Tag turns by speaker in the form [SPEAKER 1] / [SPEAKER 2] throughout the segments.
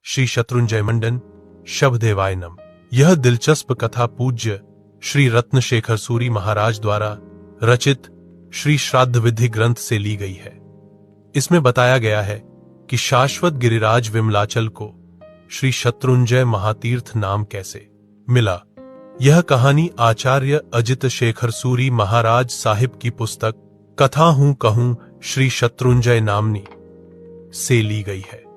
[SPEAKER 1] श्री शत्रुंजय मंडन शब्देवाय नम। यह दिलचस्प कथा पूज्य श्री रत्नशेखर सूरी महाराज द्वारा रचित श्री श्राद्ध विधि ग्रंथ से ली गई है। इसमें बताया गया है कि शाश्वत गिरिराज विमलाचल को श्री शत्रुंजय महातीर्थ नाम कैसे मिला। यह कहानी आचार्य अजित शेखर सूरी महाराज साहिब की पुस्तक कथा हूं कहूं श्री शत्रुंजय नामनी से ली गई है।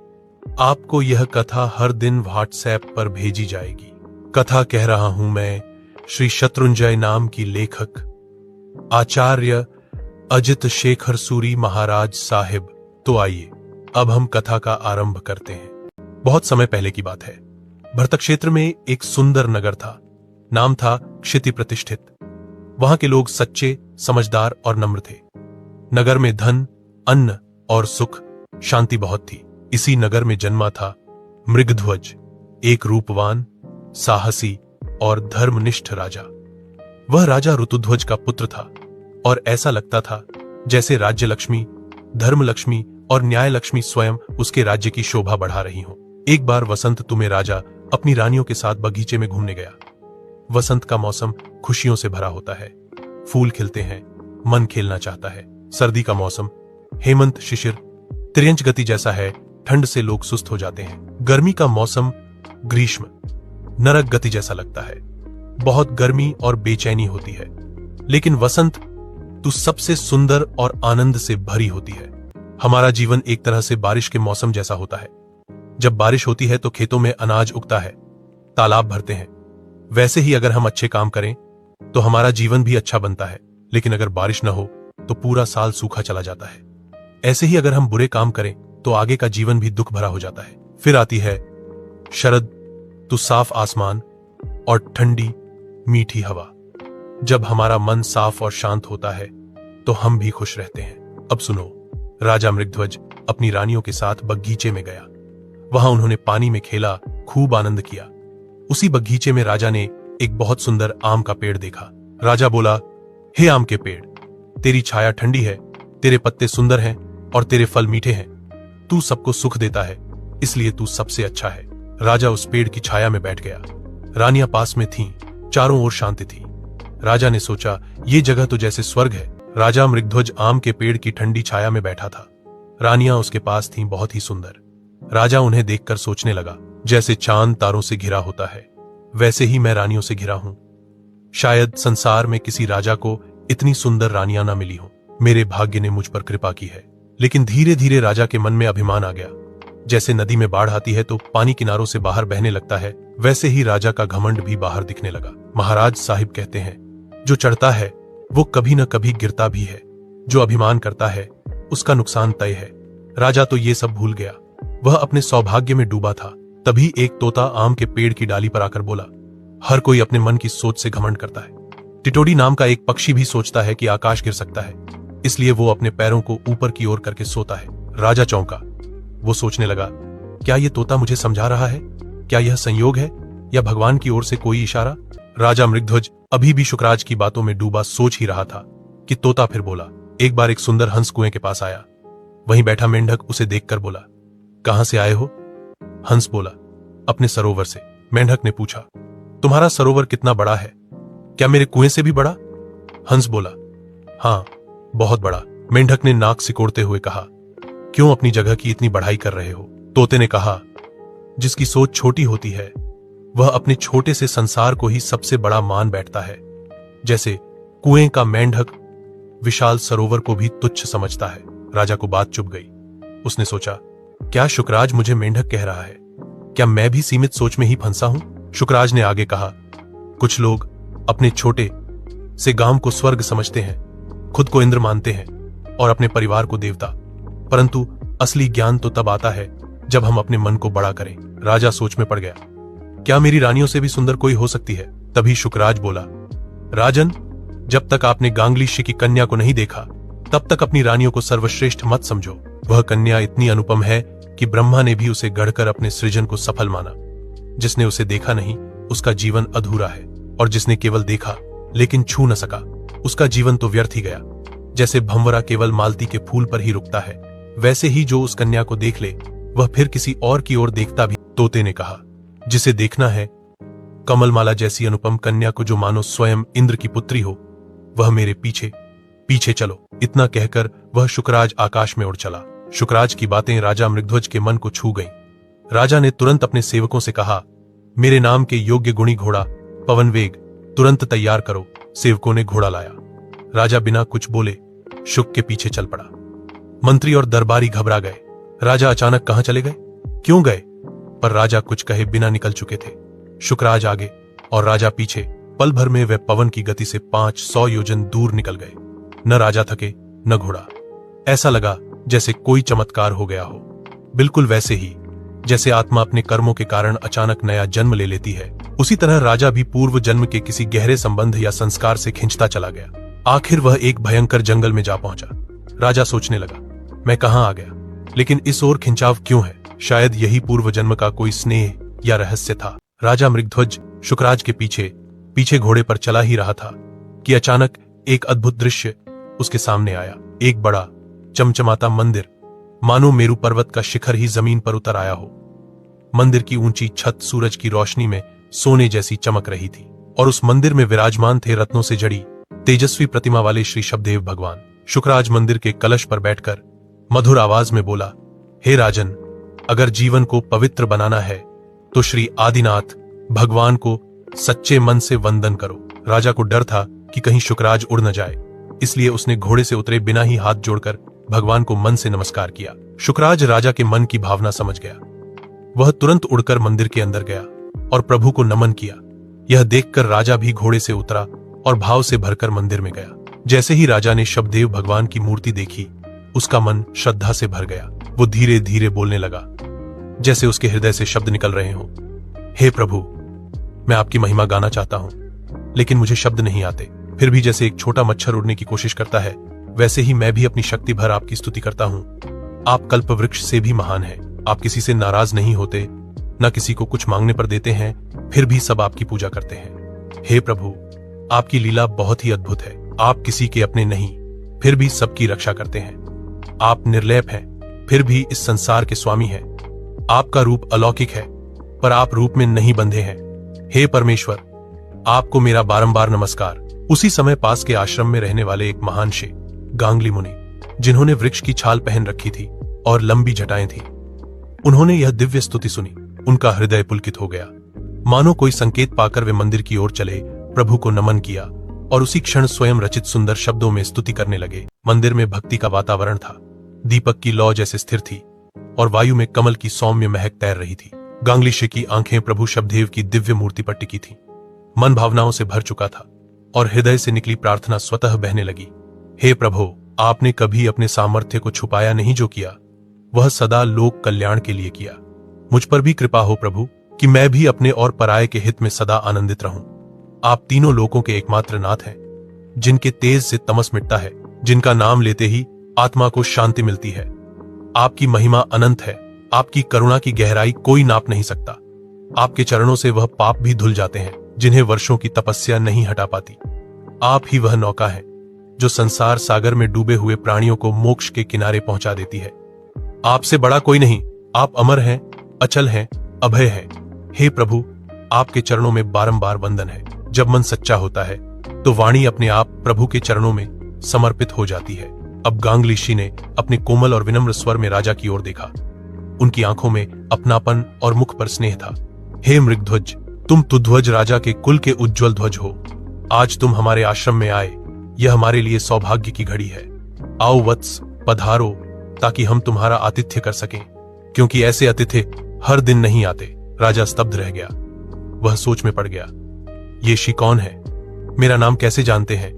[SPEAKER 1] आपको यह कथा हर दिन व्हाट्सएप पर भेजी जाएगी। कथा कह रहा हूं मैं श्री शत्रुंजय नाम की लेखक आचार्य अजित शेखर सूरी महाराज साहिब। तो आइए अब हम कथा का आरंभ करते हैं। बहुत समय पहले की बात है। भरतक क्षेत्र में एक सुंदर नगर था। नाम था क्षिति प्रतिष्ठित। वहां के लोग सच्चे, समझदार और नम्र थे। नगर में धन, अन्न और सुख, शांति बहुत थी। इसी नगर में जन्मा था मृगध्वज, एक रूपवान, साहसी और धर्मनिष्ठ राजा। वह राजा ऋतुध्वज का पुत्र था और ऐसा लगता था जैसे राज्य लक्ष्मी, धर्म लक्ष्मी और न्याय लक्ष्मी स्वयं उसके राज्य की शोभा बढ़ा रही हो। एक बार वसंत ऋतु में राजा अपनी रानियों के साथ बगीचे में घूमने गया। वसंत का मौसम खुशियों से भरा होता है। फूल खिलते हैं, मन खेलना चाहता है। सर्दी का मौसम हेमंत शिशिर त्रियंच गति जैसा है। ठंड से लोग सुस्त हो जाते हैं। गर्मी का मौसम ग्रीष्म नरक गति जैसा लगता है। बहुत गर्मी और बेचैनी होती है। लेकिन वसंत तो सबसे सुंदर और आनंद से भरी होती है। हमारा जीवन एक तरह से बारिश के मौसम जैसा होता है। जब बारिश होती है तो खेतों में अनाज उगता है, तालाब भरते हैं। वैसे ही अगर हम अच्छे काम करें तो हमारा जीवन भी अच्छा बनता है। लेकिन अगर बारिश न हो तो पूरा साल सूखा चला जाता है। ऐसे ही अगर हम बुरे काम करें तो आगे का जीवन भी दुख भरा हो जाता है। फिर आती है शरद, तो साफ आसमान और ठंडी मीठी हवा। जब हमारा मन साफ और शांत होता है तो हम भी खुश रहते हैं। अब सुनो, राजा मृगध्वज अपनी रानियों के साथ बगीचे में गया। वहां उन्होंने पानी में खेला, खूब आनंद किया। उसी बगीचे में राजा ने एक बहुत सुंदर आम का पेड़ देखा। राजा बोला, हे आम के पेड़, तेरी छाया ठंडी है, तेरे पत्ते सुंदर हैं और तेरे फल मीठे हैं। तू सबको सुख देता है, इसलिए तू सबसे अच्छा है। राजा उस पेड़ की छाया में बैठ गया। रानियां पास में थीं, चारों ओर शांति थी। राजा ने सोचा, ये जगह तो जैसे स्वर्ग है। राजा मृगध्वज आम के पेड़ की ठंडी छाया में बैठा था। रानियां उसके पास थीं, बहुत ही सुंदर। राजा उन्हें देखकर सोचने लगा, जैसे चांद तारों से घिरा होता है, वैसे ही मैं रानियों से घिरा हूं। शायद संसार में किसी राजा को इतनी सुंदर रानियां ना मिली हो। मेरे भाग्य ने मुझ पर कृपा की है। लेकिन धीरे धीरे राजा के मन में अभिमान आ गया। जैसे नदी में बाढ़ आती है तो पानी किनारों से बाहर बहने लगता है, वैसे ही राजा का घमंड भी बाहर दिखने लगा। महाराज साहिब कहते हैं, जो चढ़ता है वो कभी न कभी गिरता भी है। जो अभिमान करता है उसका नुकसान तय है। राजा तो ये सब भूल गया। वह अपने सौभाग्य में डूबा था। तभी एक तोता आम के पेड़ की डाली पर आकर बोला, हर कोई अपने मन की सोच से घमंड करता है। टिटोडी नाम का एक पक्षी भी सोचता है कि आकाश गिर सकता है, इसलिए वो अपने पैरों को ऊपर की ओर करके सोता है। राजा चौंका। वो सोचने लगा, क्या ये तोता मुझे समझा रहा है? क्या यह संयोग है या भगवान की ओर से कोई इशारा? राजा मृगध्वज अभी भी शुकराज की बातों में डूबा सोच ही रहा था कि तोता फिर बोला। एक बार एक सुंदर हंस कुएं के पास आया। वहीं बैठा मेंढक उसे देखकर बोला, कहां से आए हो? हंस बोला, अपने सरोवर से। मेंढक ने पूछा, तुम्हारा सरोवर कितना बड़ा है? क्या मेरे कुएं से भी बड़ा? हंस बोला, हां, बहुत बड़ा। मेंढक ने नाक सिकोड़ते हुए कहा, क्यों अपनी जगह की इतनी बढ़ाई कर रहे हो? तोते ने कहा, जिसकी सोच छोटी होती है वह अपने छोटे से संसार को ही सबसे बड़ा मान बैठता है। जैसे कुएं का मेंढक विशाल सरोवर को भी तुच्छ समझता है। राजा को बात चुभ गई। उसने सोचा, क्या शुकराज मुझे मेंढक कह रहा है? क्या मैं भी सीमित सोच में ही फंसा हूं? शुकराज ने आगे कहा, कुछ लोग अपने छोटे से गांव को स्वर्ग समझते हैं, खुद को इंद्र मानते हैं और अपने परिवार को देवता। परंतु असली ज्ञान तो तब आता है जब हम अपने मन को बड़ा करें। राजा सोच में पड़ गया, क्या मेरी रानियों से भी सुंदर कोई हो सकती है? तभी शुकराज बोला, राजन, जब तक आपने गांगलीशी की कन्या को नहीं देखा तब तक अपनी रानियों को सर्वश्रेष्ठ मत समझो। वह कन्या इतनी अनुपम है कि ब्रह्मा ने भी उसे गढ़कर अपने सृजन को सफल माना। जिसने उसे देखा नहीं उसका जीवन अधूरा है, और जिसने केवल देखा लेकिन छू न सका उसका जीवन तो व्यर्थ ही गया। जैसे भंवरा केवल मालती के फूल पर ही रुकता है, वैसे ही जो उस कन्या को देख ले वह फिर किसी और की ओर देखता भी तोते ने कहा, जिसे देखना है कमलमाला जैसी अनुपम कन्या को, जो मानो स्वयं इंद्र की पुत्री हो, वह मेरे पीछे पीछे चलो। इतना कहकर वह शुकराज आकाश में उड़ चला। शुकराज की बातें राजा मृगध्वज के मन को छू गईं। राजा ने तुरंत अपने सेवकों से कहा, मेरे नाम के योग्य गुणी घोड़ा पवनवेग तुरंत तैयार करो। सेवकों ने घोड़ा लाया। राजा बिना कुछ बोले शुक के पीछे चल पड़ा। मंत्री और दरबारी घबरा गए। राजा अचानक कहां चले गए, क्यों गए? पर राजा कुछ कहे बिना निकल चुके थे। शुकराज आगे और राजा पीछे। पल भर में वे पवन की गति से 500 योजन दूर निकल गए। न राजा थके न घोड़ा। ऐसा लगा जैसे कोई चमत्कार हो गया हो। बिल्कुल वैसे ही जैसे आत्मा अपने कर्मों के कारण अचानक नया जन्म ले लेती है, उसी तरह राजा भी पूर्व जन्म के किसी गहरे संबंध या संस्कार से खिंचता चला गया। आखिर वह एक भयंकर जंगल में जा पहुंचा। राजा सोचने लगा, मैं कहां आ गया, लेकिन इस ओर खिंचाव क्यों है? शायद यही पूर्व जन्म का कोई स्नेह या रहस्य था। राजा मृगध्वज शुकराज के पीछे पीछे घोड़े पर चला ही रहा था कि अचानक एक अद्भुत दृश्य उसके सामने आया। एक बड़ा चमचमाता मंदिर, मानो मेरू पर्वत का शिखर ही जमीन पर उतर आया हो। मंदिर की ऊंची छत सूरज की रोशनी में सोने जैसी चमक रही थी और उस मंदिर में विराजमान थे रत्नों से जड़ी तेजस्वी प्रतिमा वाले श्री शबदेव भगवान। शुकराज मंदिर के कलश पर बैठकर मधुर आवाज में बोला, हे राजन, अगर जीवन को पवित्र बनाना है तो श्री आदिनाथ भगवान को सच्चे मन से वंदन करो। राजा को डर था कि कहीं शुकराज उड़ न जाए, इसलिए उसने घोड़े से उतरे बिना ही हाथ जोड़कर भगवान को मन से नमस्कार किया। शुकराज राजा के मन की भावना समझ गया। वह तुरंत उड़कर मंदिर के अंदर गया और प्रभु को नमन किया। यह देखकर राजा भी घोड़े से उतरा और भाव से भरकर मंदिर में गया। जैसे ही राजा ने शबदेव भगवान की मूर्ति देखी, उसका मन श्रद्धा से भर गया। वो धीरे धीरे बोलने लगा, जैसे उसके हृदय से शब्द निकल रहे हों। हे प्रभु, मैं आपकी महिमा गाना चाहता हूं, लेकिन मुझे शब्द नहीं आते। फिर भी जैसे एक छोटा मच्छर उड़ने की कोशिश करता है, वैसे ही मैं भी अपनी शक्ति भर आपकी स्तुति करता हूं। आप कल्प वृक्ष से भी महान हैं। आप किसी से नाराज नहीं होते, न किसी को कुछ मांगने पर देते हैं, फिर भी सब आपकी पूजा करते हैं। हे प्रभु, आपकी लीला बहुत ही अद्भुत है। आप किसी के अपने नहीं, फिर भी सबकी रक्षा करते हैं। आप निर्लेप हैं, फिर भी इस संसार के स्वामी हैं। आपका रूप अलौकिक है, पर आप रूप में नहीं बंधे हैं। हे परमेश्वर, आपको मेरा बारंबार नमस्कार। उसी समय पास के आश्रम में रहने वाले एक महान ऋषि गांगली मुनि, जिन्होंने वृक्ष की छाल पहन रखी थी और लंबी जटाएं थी, उन्होंने यह दिव्य स्तुति सुनी। उनका हृदय पुलकित हो गया। मानो कोई संकेत पाकर वे मंदिर की ओर चले, प्रभु को नमन किया और उसी क्षण स्वयं रचित सुंदर शब्दों में स्तुति करने लगे। मंदिर में भक्ति का वातावरण था। दीपक की लौ जैसे स्थिर थी और वायु में कमल की सौम्य महक तैर रही थी। गांगली ऋषि की आंखें प्रभु शबदेव की दिव्य मूर्ति पर टिकी थी। मन भावनाओं से भर चुका था और हृदय से निकली प्रार्थना स्वतः बहने लगी। हे प्रभु, आपने कभी अपने सामर्थ्य को छुपाया नहीं, जो किया वह सदा लोक कल्याण के लिए किया। मुझ पर भी कृपा हो प्रभु, कि मैं भी अपने और पराये के हित में सदा आनंदित रहूं। आप तीनों लोकों के एकमात्र नाथ हैं, जिनके तेज से तमस मिटता है, जिनका नाम लेते ही आत्मा को शांति मिलती है। आपकी महिमा अनंत है। आपकी करुणा की गहराई कोई नाप नहीं सकता। आपके चरणों से वह पाप भी धुल जाते हैं, जिन्हें वर्षों की तपस्या नहीं हटा पाती। आप ही वह नौका है जो संसार सागर में डूबे हुए प्राणियों को मोक्ष के किनारे पहुंचा देती है। आपसे बड़ा कोई नहीं। आप अमर हैं, अचल हैं, अभय हैं। हे प्रभु, आपके चरणों में बारंबार वंदन है। जब मन सच्चा होता है तो वाणी अपने आप प्रभु के चरणों में समर्पित हो जाती है। अब गांगली ऋषि ने अपने कोमल और विनम्र स्वर में राजा की ओर देखा। उनकी आंखों में अपनापन और मुख पर स्नेह था। हे मृगध्वज, तुम तुध्वज राजा के कुल के उज्जवल ध्वज हो। आज तुम हमारे आश्रम में आए, यह हमारे लिए सौभाग्य की घड़ी है। आओ वत्स, पधारो, ताकि हम तुम्हारा आतिथ्य कर सकें, क्योंकि ऐसे अतिथि हर दिन नहीं आते। राजा स्तब्ध रह गया। वह सोच में पड़ गया, ये ऋषि कौन है? मेरा नाम कैसे जानते हैं?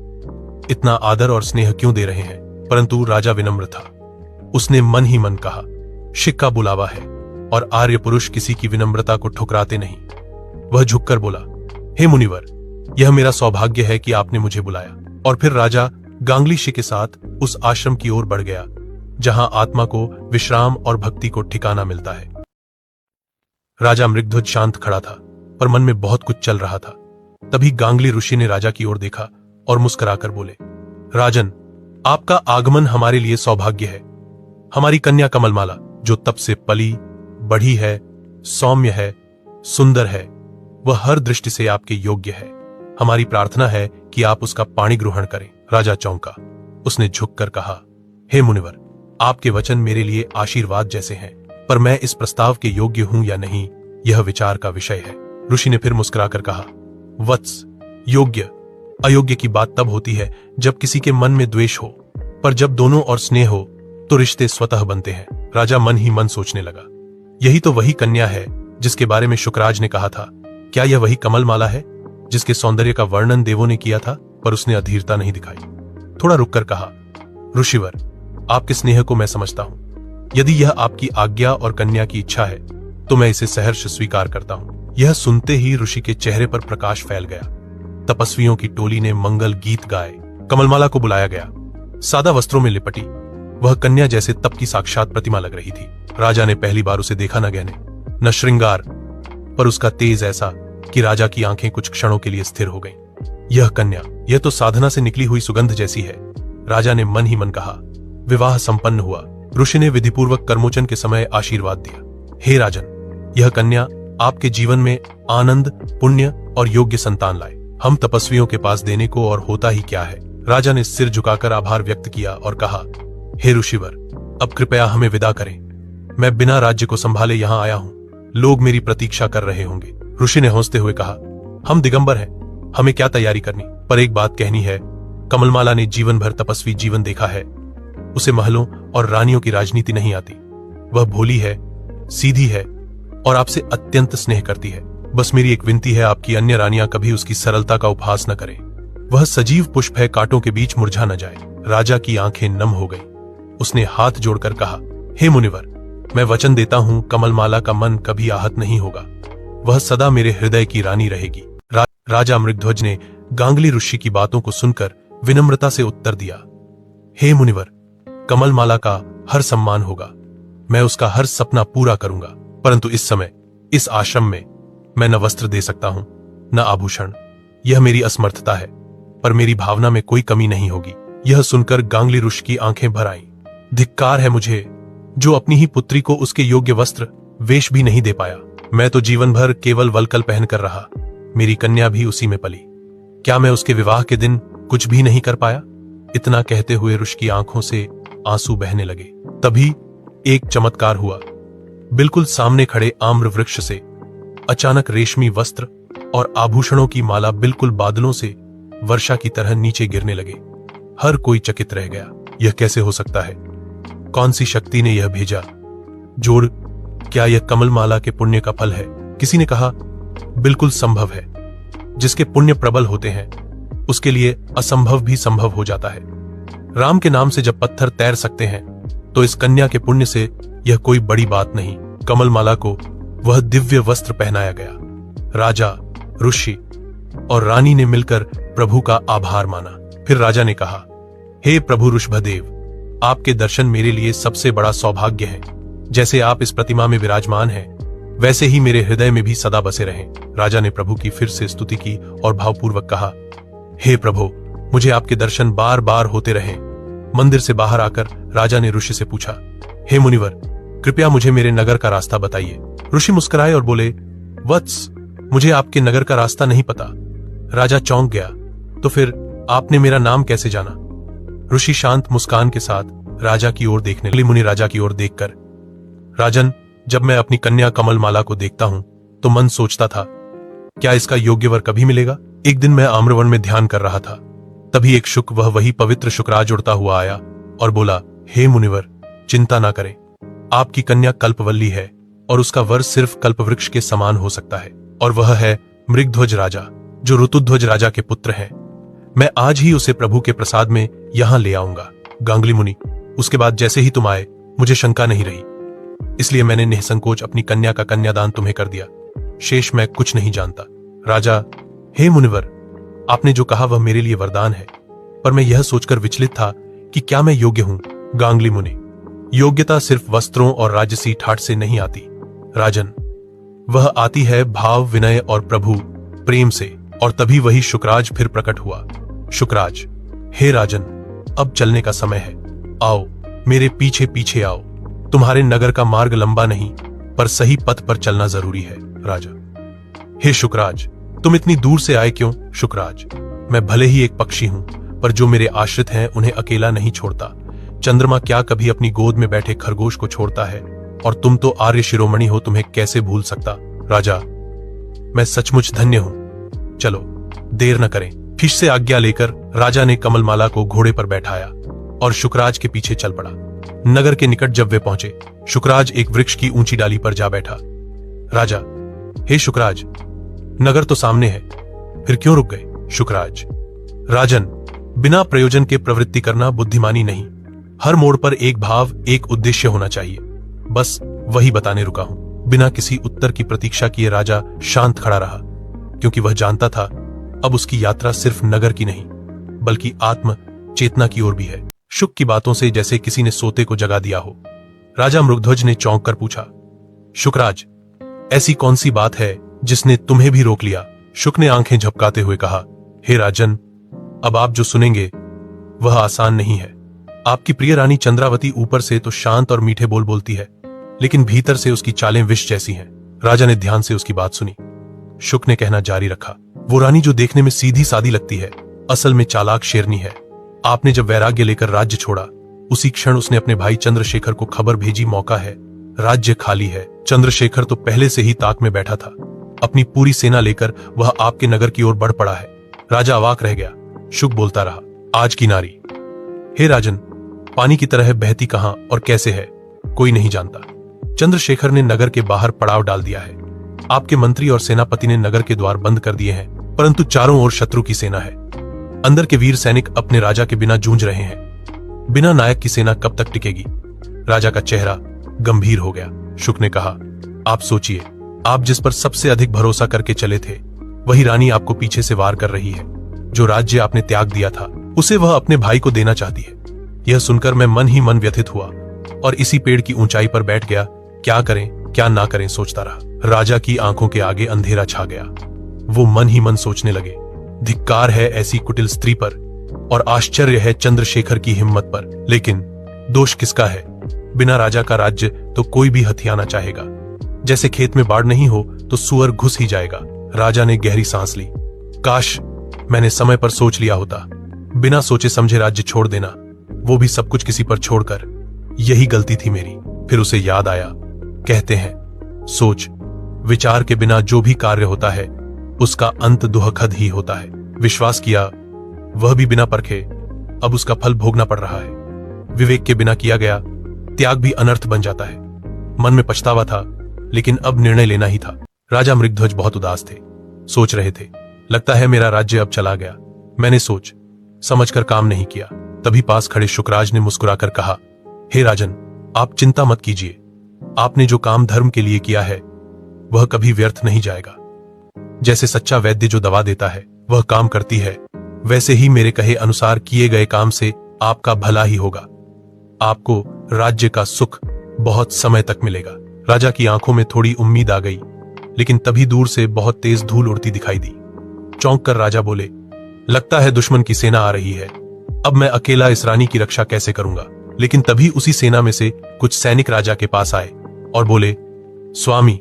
[SPEAKER 1] इतना आदर और स्नेह क्यों दे रहे हैं? परंतु राजा विनम्र था। उसने मन ही मन कहा, शिक का बुलावा है और आर्य पुरुष किसी की विनम्रता को ठुकराते नहीं। वह झुककर बोला, हे मुनिवर, यह मेरा सौभाग्य है कि आपने मुझे बुलाया। और फिर राजा गांगली ऋषि के साथ उस आश्रम की ओर बढ़ गया, जहां आत्मा को विश्राम और भक्ति को ठिकाना मिलता है। राजा मृगध्वज शांत खड़ा था, पर मन में बहुत कुछ चल रहा था। तभी गांगली ऋषि ने राजा की ओर देखा और मुस्कुराकर बोले, राजन, आपका आगमन हमारे लिए सौभाग्य है। हमारी कन्या कमलमाला, जो तब से पली बढ़ी है, सौम्य है, सुंदर है, वह हर दृष्टि से आपके योग्य है। हमारी प्रार्थना है कि आप उसका पाणी ग्रहण करें। राजा चौंका। उसने झुककर कहा, हे मुनिवर, आपके वचन मेरे लिए आशीर्वाद जैसे हैं, पर मैं इस प्रस्ताव के योग्य हूं या नहीं, यह विचार का विषय है। ऋषि ने फिर मुस्कुराकर कहा, वत्स, योग्य अयोग्य की बात तब होती है जब किसी के मन में द्वेष हो, पर जब दोनों और स्नेह हो तो रिश्ते स्वतः बनते हैं। राजा मन ही मन सोचने लगा, यही तो वही कन्या है जिसके बारे में शुकराज ने कहा था। क्या यह वही कमलमाला है जिसके सौंदर्य का वर्णन देवों ने किया था? पर उसने अधीरता नहीं दिखाई। थोड़ा रुककर कहा, ऋषिवर, आपके स्नेह को मैं समझता हूं। यदि यह आपकी आज्ञा और कन्या की इच्छा है तो मैं इसे सहर्ष स्वीकार करता हूं। यह सुनते ही ऋषि के चेहरे पर प्रकाश फैल गया। तपस्वियों की टोली ने मंगल गीत गाए। कमलमाला को बुलाया गया। सादा वस्त्रों में लिपटी वह कन्या जैसे तप की साक्षात प्रतिमा लग रही थी। राजा ने पहली बार उसे देखा न गहने न श्रृंगार, पर उसका तेज ऐसा कि राजा की आंखें कुछ क्षणों के लिए स्थिर हो गईं। यह कन्या, यह तो साधना से निकली हुई सुगंध जैसी है। राजा ने मन ही मन कहा। विवाह संपन्न हुआ। ऋषि ने विधिपूर्वक कर्मोचन के समय आशीर्वाद दिया। हे राजन, यह कन्या आपके जीवन में आनंद, पुण्य और योग्य संतान लाए। हम तपस्वियों के पास देने को और होता ही क्या है। राजा ने सिर झुकाकर आभार व्यक्त किया और कहा, हे ऋषिवर, अब कृपया हमें विदा करें। मैं बिना राज्य को संभाले यहाँ आया हूँ। लोग मेरी प्रतीक्षा कर रहे होंगे। ऋषि ने हंसते हुए कहा, हम दिगंबर हैं, हमें क्या तैयारी करनी। पर एक बात कहनी है, कमलमाला ने जीवन भर तपस्वी जीवन देखा है। उसे महलों और रानियों की राजनीति नहीं आती। वह भोली है, सीधी है और आपसे अत्यंत स्नेह करती है। बस मेरी एक विनती है, आपकी अन्य रानियां कभी उसकी सरलता का उपहास न करें। वह सजीव पुष्प है, कांटों के बीच मुरझा न जाए। राजा की आंखें नम हो गईं। उसने हाथ जोड़कर कहा, हे मुनिवर, मैं वचन देता हूं, कमलमाला का मन कभी आहत नहीं होगा। वह सदा मेरे हृदय की रानी रहेगी। राजा मृगध्वज ने गांगली ऋषि की बातों को सुनकर विनम्रता से उत्तर दिया, हे मुनिवर, कमलमाला का हर सम्मान होगा। मैं उसका हर सपना पूरा करूंगा। परंतु इस समय इस आश्रम में मैं न वस्त्र दे सकता हूं, न आभूषण। यह मेरी असमर्थता है, पर मेरी भावना में कोई कमी नहीं होगी। यह सुनकर गांगली ऋषि की आंखें भर आईं। धिक्कार है मुझे, जो अपनी ही पुत्री को उसके योग्य वस्त्र वेश भी नहीं दे पाया। मैं तो जीवन भर केवल वलकल पहनकर रहा। मेरी कन्या भी उसी में पली। क्या मैं उसके विवाह के दिन कुछ भी नहीं कर पाया? इतना कहते हुए ऋषि की आंखों से आंसू बहने लगे। तभी एक चमत्कार हुआ। बिल्कुल सामने खड़े आम्र वृक्ष से अचानक रेशमी वस्त्र और आभूषणों की माला बिल्कुल बादलों से वर्षा की तरह नीचे गिरने लगे। हर कोई चकित रह गया। यह कैसे हो सकता है? कौन सी शक्ति ने यह भेजा? जोड़, क्या यह कमलमाला के पुण्य का फल है? किसी ने कहा, बिल्कुल संभव है। जिसके पुण्य प्रबल होते हैं उसके लिए असंभव भी संभव हो जाता है। राम के नाम से जब पत्थर तैर सकते हैं तो इस कन्या के पुण्य से यह कोई बड़ी बात नहीं। कमलमाला को वह दिव्य वस्त्र पहनाया गया। राजा, ऋषि और रानी ने मिलकर प्रभु का आभार माना। फिर राजा ने कहा, हे प्रभु ऋषभदेव, आपके दर्शन मेरे लिए सबसे बड़ा सौभाग्य है। जैसे आप इस प्रतिमा में विराजमान हैं, वैसे ही मेरे हृदय में भी सदा बसे रहें। राजा ने प्रभु की फिर से स्तुति की और भावपूर्वक कहा, हे प्रभु, मुझे आपके दर्शन बार बार होते रहें। मंदिर से बाहर आकर राजा ने ऋषि से पूछा, हे मुनिवर, कृपया मुझे मेरे नगर का रास्ता बताइए। ऋषि मुस्कुराए और बोले, वत्स, मुझे आपके नगर का रास्ता नहीं पता। राजा चौंक गया, तो फिर आपने मेरा नाम कैसे जाना? ऋषि शांत मुस्कान के साथ राजा की ओर देखने लगे। मुनि राजा की ओर देखकर, राजन, जब मैं अपनी कन्या कमलमाला को देखता हूं तो मन सोचता था, क्या इसका योग्य वर कभी मिलेगा? एक दिन मैं आम्रवन में ध्यान कर रहा था। तभी एक शुक, वही पवित्र शुक्राज उड़ता हुआ आया और बोला, हे मुनिवर, चिंता ना करें। आपकी कन्या कल्पवल्ली है और उसका वर सिर्फ कल्पवृक्ष के समान हो सकता है, और वह है मृगध्वज राजा, जो ऋतुध्वज राजा के पुत्र हैं। मैं आज ही उसे प्रभु के प्रसाद में यहां ले आऊंगा। गांगली मुनि, उसके बाद जैसे ही तुम आए मुझे शंका नहीं रही, इसलिए मैंने निःसंकोच अपनी कन्या का कन्यादान तुम्हें कर दिया। शेष मैं कुछ नहीं जानता। राजा, हे मुनिवर, आपने जो कहा वह मेरे लिए वरदान है, पर मैं यह सोचकर विचलित था कि क्या मैं योग्य हूं। गांगली मुनि, योग्यता सिर्फ वस्त्रों और राजसी ठाट से नहीं आती राजन, वह आती है भाव, विनय और प्रभु प्रेम से। और तभी वही शुक्राज फिर प्रकट हुआ। शुक्राज, हे राजन, अब चलने का समय है। आओ, मेरे पीछे पीछे आओ। तुम्हारे नगर का मार्ग लंबा नहीं, पर सही पथ पर चलना जरूरी है। राजा, हे शुकराज, तुम इतनी दूर से आए क्यों? शुकराज, मैं भले ही एक पक्षी हूं, पर जो मेरे आश्रित हैं उन्हें अकेला नहीं छोड़ता। चंद्रमा क्या कभी अपनी गोद में बैठे खरगोश को छोड़ता है? और तुम तो आर्य शिरोमणि हो, तुम्हें कैसे भूल सकता? राजा, मैं सचमुच धन्य हूं। चलो देर न करें। फिर से आज्ञा लेकर राजा ने कमलमाला को घोड़े पर बैठाया और शुकराज के पीछे चल पड़ा। नगर के निकट जब वे पहुंचे, शुकराज एक वृक्ष की ऊंची डाली पर जा बैठा। राजा, हे शुकराज, नगर तो सामने है, फिर क्यों रुक गए? शुकराज, राजन, बिना प्रयोजन के प्रवृत्ति करना बुद्धिमानी नहीं। हर मोड़ पर एक भाव, एक उद्देश्य होना चाहिए। बस वही बताने रुका हूं। बिना किसी उत्तर की प्रतीक्षा किए राजा शांत खड़ा रहा, क्योंकि वह जानता था अब उसकी यात्रा सिर्फ नगर की नहीं, बल्कि आत्म चेतना की ओर भी है। शुक की बातों से जैसे किसी ने सोते को जगा दिया हो। राजा मृगध्वज ने चौंक कर पूछा, शुकराज, ऐसी कौन सी बात है जिसने तुम्हें भी रोक लिया? शुक ने आंखें झपकाते हुए कहा, हे राजन, अब आप जो सुनेंगे वह आसान नहीं है। आपकी प्रिय रानी चंद्रावती ऊपर से तो शांत और मीठे बोल बोलती है, लेकिन भीतर से उसकी चालें विष जैसी हैं। राजा ने ध्यान से उसकी बात सुनी। शुक ने कहना जारी रखा, वो रानी जो देखने में सीधी सादी लगती है, असल में चालाक शेरनी है। आपने जब वैराग्य लेकर राज्य छोड़ा, उसी क्षण उसने अपने भाई चंद्रशेखर को खबर भेजी, मौका है, राज्य खाली है। चंद्रशेखर तो पहले से ही ताक में बैठा था। अपनी पूरी सेना लेकर वह आपके नगर की ओर बढ़ पड़ा है। राजा अवाक रह गया। शुक बोलता रहा, आज की नारी, हे राजन, पानी की तरह बहती कहां और कैसे है, कोई नहीं जानता। चंद्रशेखर ने नगर के बाहर पड़ाव डाल दिया है। आपके मंत्री और सेनापति ने नगर के द्वार बंद कर दिए हैं, परंतु चारों ओर शत्रु की सेना है। अंदर के वीर सैनिक अपने राजा के बिना जूझ रहे हैं। बिना नायक की सेना कब तक टिकेगी? राजा का चेहरा गंभीर हो गया। शुक ने कहा, आप सोचिए, आप जिस पर सबसे अधिक भरोसा करके चले थे, वही रानी आपको पीछे से वार कर रही है। जो राज्य आपने त्याग दिया था, उसे वह अपने भाई को देना चाहती है। यह सुनकर मैं मन ही मन व्यथित हुआ और इसी पेड़ की ऊंचाई पर बैठ गया। क्या करें क्या ना करें सोचता रहा। राजा की आंखों के आगे अंधेरा छा गया। वो मन ही मन सोचने लगे, धिक्कार है ऐसी कुटिल स्त्री पर और आश्चर्य है चंद्रशेखर की हिम्मत पर। लेकिन दोष किसका है? बिना राजा का राज्य तो कोई भी हथियाना चाहेगा। जैसे खेत में बाढ़ नहीं हो तो सुअर घुस ही जाएगा। राजा ने गहरी सांस ली। काश मैंने समय पर सोच लिया होता। बिना सोचे समझे राज्य छोड़ देना, वो भी सब कुछ किसी पर छोड़कर, यही गलती थी मेरी। फिर उसे याद आया, कहते हैं सोच विचार के बिना जो भी कार्य होता है उसका अंत दुखद ही होता है। विश्वास किया, वह भी बिना परखे, अब उसका फल भोगना पड़ रहा है। विवेक के बिना किया गया त्याग भी अनर्थ बन जाता है। मन में पछतावा था, लेकिन अब निर्णय लेना ही था। राजा मृगध्वज बहुत उदास थे, सोच रहे थे, लगता है मेरा राज्य अब चला गया। मैंने सोच समझकर काम नहीं किया। तभी पास खड़े शुकराज ने मुस्कुराकर कहा, हे राजन, आप चिंता मत कीजिए। आपने जो काम धर्म के लिए किया है वह कभी व्यर्थ नहीं जाएगा। जैसे सच्चा वैद्य जो दवा देता है वह काम करती है, वैसे ही मेरे कहे अनुसार किए गए काम से आपका भला ही होगा। आपको राज्य का सुख बहुत समय तक मिलेगा। राजा की आंखों में थोड़ी उम्मीद आ गई, लेकिन तभी दूर से बहुत तेज धूल उड़ती दिखाई दी। चौंक कर राजा बोले, लगता है दुश्मन की सेना आ रही है। अब मैं अकेला इस रानी की रक्षा कैसे करूंगा? लेकिन तभी उसी सेना में से कुछ सैनिक राजा के पास आए और बोले, स्वामी,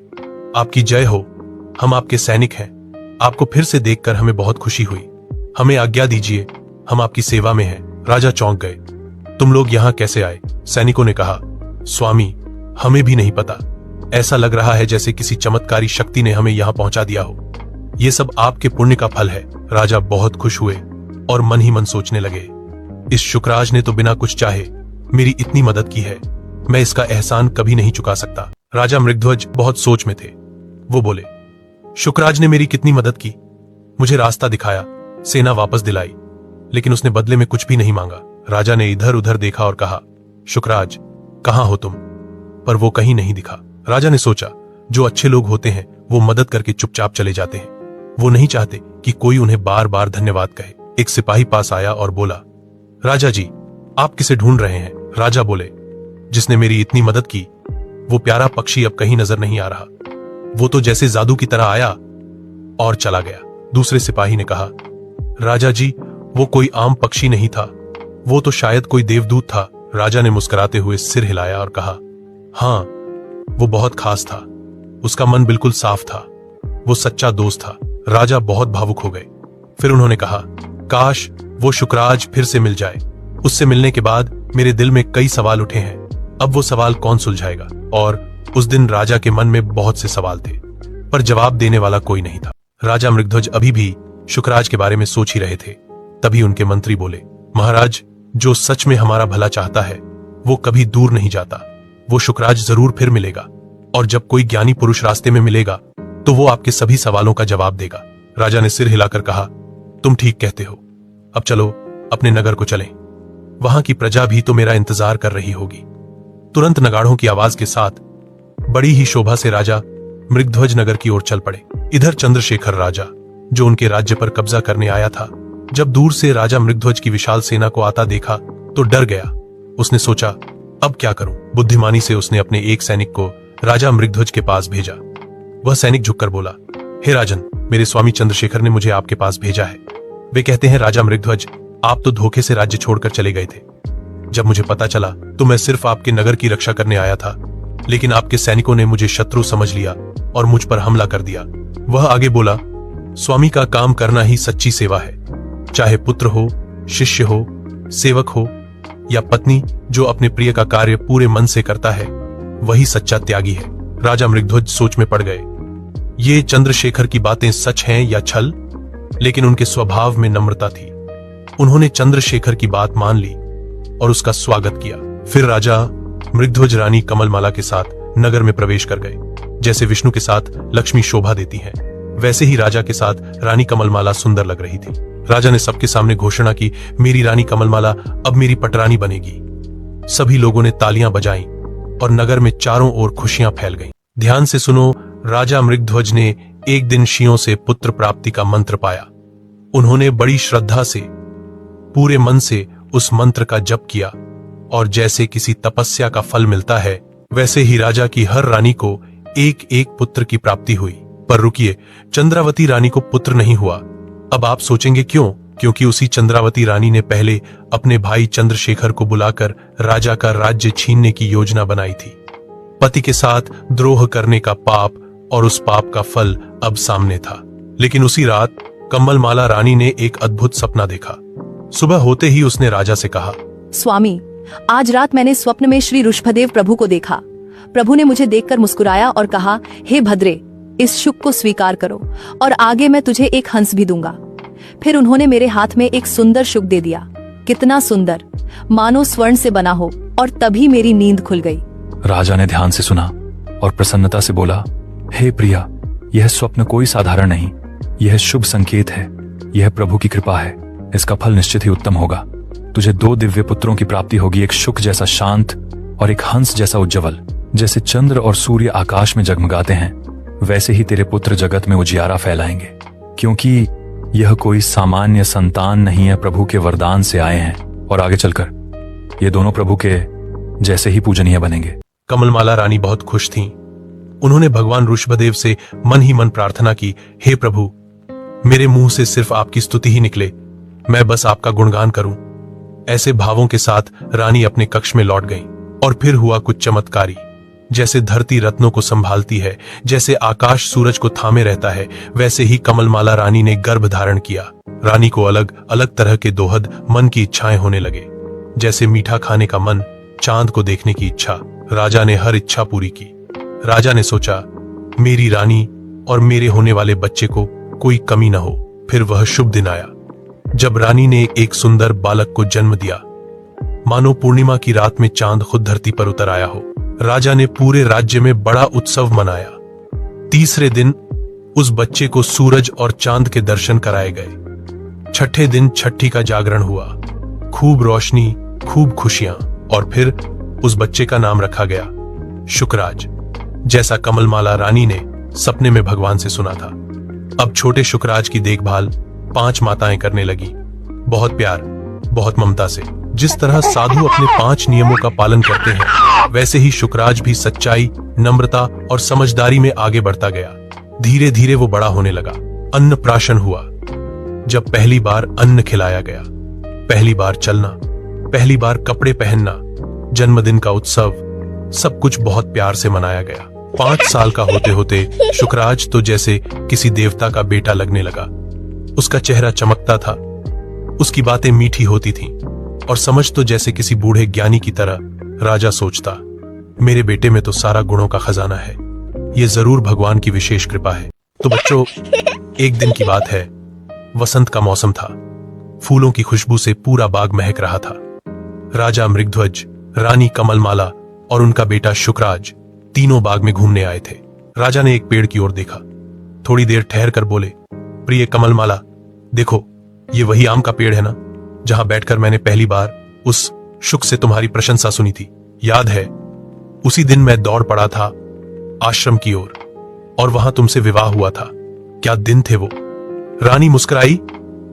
[SPEAKER 1] आपकी जय हो, हम आपके सैनिक हैं। आपको फिर से देखकर हमें बहुत खुशी हुई। हमें आज्ञा दीजिए, हम आपकी सेवा में हैं। राजा चौंक गए। तुम लोग यहाँ कैसे आए? सैनिकों ने कहा, स्वामी, हमें भी नहीं पता। ऐसा लग रहा है जैसे किसी चमत्कारी शक्ति ने हमें यहाँ पहुंचा दिया हो। ये सब आपके पुण्य का फल है। राजा बहुत खुश हुए और मन ही मन सोचने लगे, इस शुकराज ने तो बिना कुछ चाहे मेरी इतनी मदद की है, मैं इसका एहसान कभी नहीं चुका सकता। राजा मृगध्वज बहुत सोच में थे। वो बोले, शुकराज ने मेरी कितनी मदद की, मुझे रास्ता दिखाया, सेना वापस दिलाई, लेकिन उसने बदले में कुछ भी नहीं मांगा। राजा ने इधर उधर देखा और कहा, शुकराज, कहां हो तुम? पर वो कहीं नहीं दिखा। राजा ने सोचा, जो अच्छे लोग होते हैं वो मदद करके चुपचाप चले जाते हैं। वो नहीं चाहते कि कोई उन्हें बार बार धन्यवाद कहे। एक सिपाही पास आया और बोला, राजा जी, आप किसे ढूंढ रहे हैं? राजा बोले, जिसने मेरी इतनी मदद की, वो प्यारा पक्षी अब कहीं नजर नहीं आ रहा। वो तो जैसे जादू की तरह आया और चला गया। दूसरे सिपाही ने कहा, राजा जी, वो कोई आम पक्षी नहीं था, वो तो शायद कोई देवदूत था। राजा ने मुस्कुराते हुए सिर हिलाया और कहा, हाँ, वो बहुत खास था। उसका मन बिल्कुल साफ था। वो सच्चा दोस्त था। राजा बहुत भावुक हो गए। फिर उन्होंने कहा, काश वो शुक्राज फिर से मिल जाए। उससे मिलने के बाद मेरे दिल में कई सवाल उठे हैं। अब वो सवाल कौन सुलझाएगा? और उस दिन राजा के मन में बहुत से सवाल थे, पर जवाब देने वाला कोई नहीं था। राजा मृगध्वज अभी भी शुक्राज के बारे में सोच ही रहे थे। तभी उनके मंत्री बोले, महाराज, जो सच में हमारा भला चाहता है वो कभी दूर नहीं जाता। वो शुक्राज जरूर फिर मिलेगा, और जब कोई ज्ञानी पुरुष रास्ते में मिलेगा तो वो आपके सभी सवालों का जवाब देगा। राजा ने सिर हिलाकर कहा, तुम ठीक कहते हो। अब चलो अपने नगर को चलें। वहां की प्रजा भी तो मेरा इंतजार कर रही होगी। तुरंत नगाड़ों की आवाज के साथ बड़ी ही शोभा से राजा मृगध्वज नगर की ओर चल पड़े। इधर चंद्रशेखर राजा, जो उनके राज्य पर कब्जा करने आया था, जब दूर से राजा मृगध्वज की विशाल सेना को आता देखा तो डर गया। उसने सोचा, अब क्या करूं? बुद्धिमानी से उसने अपने एक सैनिक को राजा मृगध्वज के पास भेजा। वह सैनिक झुककर बोला, हे राजन, मेरे स्वामी चंद्रशेखर ने मुझे आपके पास भेजा है। वे कहते हैं, राजा मृगध्वज, आप तो धोखे से राज्य छोड़कर चले गए थे। जब मुझे पता चला तो मैं सिर्फ आपके नगर की रक्षा करने आया था, लेकिन आपके सैनिकों ने मुझे शत्रु समझ लिया और मुझ पर हमला कर दिया। वह आगे बोला, स्वामी का काम करना ही सच्ची सेवा है। चाहे पुत्र हो, शिष्य हो, सेवक हो या पत्नी, जो अपने प्रिय का कार्य पूरे मन से करता है वही सच्चा त्यागी है। राजा मृगध्वज सोच में पड़ गए। ये चंद्रशेखर की बातें सच हैं या छल? लेकिन उनके स्वभाव में नम्रता थी। उन्होंने चंद्रशेखर की बात मान ली और उसका स्वागत किया। फिर राजा मृगध्वज रानी कमलमाला के साथ नगर में प्रवेश कर गए। जैसे विष्णु के साथ लक्ष्मी शोभा देती है, वैसे ही राजा के साथ रानी कमलमाला सुंदर लग रही थी। राजा ने सबके सामने घोषणा की, मेरी रानी कमलमाला अब मेरी पटरानी बनेगी। सभी लोगों ने तालियां बजाईं और नगर में चारों ओर खुशियां फैल गईं। ध्यान से सुनो, राजा मृगध्वज ने एक दिन शियों से पुत्र प्राप्ति का मंत्र पाया। उन्होंने बड़ी श्रद्धा से, पूरे मन से उस मंत्र का जप किया, और जैसे किसी तपस्या का फल मिलता है, वैसे ही राजा की हर रानी को एक एक पुत्र की प्राप्ति हुई। पर रुकिए, चंद्रावती रानी को पुत्र नहीं हुआ। अब आप सोचेंगे क्यों? क्योंकि उसी चंद्रावती रानी ने पहले अपने भाई चंद्रशेखर को बुलाकर राजा का राज्य छीनने की योजना बनाई थी। पति के साथ द्रोह करने का पाप, और उस पाप का फल अब सामने था। लेकिन उसी रात कमलमाला रानी ने एक अद्भुत सपना देखा। सुबह होते ही उसने राजा से कहा,
[SPEAKER 2] स्वामी, आज रात मैंने स्वप्न में श्री ऋषभदेव प्रभु को देखा। प्रभु ने मुझे देखकर मुस्कुराया और कहा, हे भद्रे, इस शुक को स्वीकार करो और आगे मैं तुझे एक हंस भी दूंगा। फिर उन्होंने मेरे हाथ में एक सुंदर शुक दे दिया। कितना सुंदर, मानो स्वर्ण से बना हो। और तभी मेरी नींद खुल गई।
[SPEAKER 3] राजा ने ध्यान से सुना और प्रसन्नता से बोला, हे प्रिया, यह स्वप्न कोई साधारण नहीं, यह शुभ संकेत है। यह प्रभु की कृपा है। इसका फल निश्चित ही उत्तम होगा। तुझे 2 दिव्य पुत्रों की प्राप्ति होगी, एक शुक जैसा शांत और एक हंस जैसा उज्ज्वल। जैसे चंद्र और सूर्य आकाश में जगमगाते हैं, वैसे ही तेरे पुत्र जगत में उजियारा फैलाएंगे। क्योंकि यह कोई सामान्य संतान नहीं है, प्रभु के वरदान से आए हैं, और आगे चलकर ये दोनों प्रभु के जैसे ही पूजनीय बनेंगे।
[SPEAKER 1] कमलमाला रानी बहुत खुश थीं। उन्होंने भगवान ऋषभदेव से मन ही मन प्रार्थना की, हे प्रभु, मेरे मुंह से सिर्फ आपकी स्तुति ही निकले, मैं बस आपका गुणगान करूं। ऐसे भावों के साथ रानी अपने कक्ष में लौट गईं। और फिर हुआ कुछ चमत्कारी। जैसे धरती रत्नों को संभालती है, जैसे आकाश सूरज को थामे रहता है, वैसे ही कमलमाला रानी ने गर्भ धारण किया। रानी को अलग अलग तरह के दोहद मन की इच्छाएं होने लगे। जैसे मीठा खाने का मन, चांद को देखने की इच्छा। राजा ने हर इच्छा पूरी की। राजा ने सोचा, मेरी रानी और मेरे होने वाले बच्चे को कोई कमी न हो। फिर वह शुभ दिन आया जब रानी ने एक सुंदर बालक को जन्म दिया। मानो पूर्णिमा की रात में चांद खुद धरती पर उतर आया हो। राजा ने पूरे राज्य में बड़ा उत्सव मनाया। तीसरे दिन उस बच्चे को सूरज और चांद के दर्शन कराए गए। छठे दिन छठी का जागरण हुआ। खूब रोशनी, खूब खुशियां, और फिर उस बच्चे का नाम रखा गया शुक्राज, जैसा कमलमाला रानी ने सपने में भगवान से सुना था। अब छोटे शुक्राज की देखभाल 5 माताएं करने लगी, बहुत प्यार, बहुत ममता से। जिस तरह साधु अपने 5 नियमों का पालन करते हैं, वैसे ही शुक्राज भी सच्चाई, नम्रता और समझदारी में आगे बढ़ता गया। धीरे धीरे वो बड़ा होने लगा। अन्नप्राशन हुआ, जब पहली बार अन्न खिलाया गया, पहली बार चलना, पहली बार कपड़े पहनना, जन्मदिन का उत्सव, सब कुछ बहुत प्यार से मनाया गया। 5 साल का होते होते शुक्राज तो जैसे किसी देवता का बेटा लगने लगा। उसका चेहरा चमकता था, उसकी बातें मीठी होती थीं, और समझ तो जैसे किसी बूढ़े ज्ञानी की तरह। राजा सोचता, मेरे बेटे में तो सारा गुणों का खजाना है, ये जरूर भगवान की विशेष कृपा है। तो बच्चों, एक दिन की बात है। वसंत का मौसम था, फूलों की खुशबू से पूरा बाग महक रहा था। राजा मृगध्वज, रानी कमलमाला और उनका बेटा शुक्राज तीनों बाग में घूमने आए थे। राजा ने एक पेड़ की ओर देखा, थोड़ी देर ठहर कर बोले, प्रिय कमलमाला, देखो, ये वही आम का पेड़ है ना, जहां बैठकर मैंने पहली बार उस शुक से तुम्हारी प्रशंसा सुनी थी, याद है? उसी दिन मैं दौड़ पड़ा था आश्रम की ओर, और वहां तुमसे विवाह हुआ था। क्या दिन थे वो। रानी मुस्कुराई,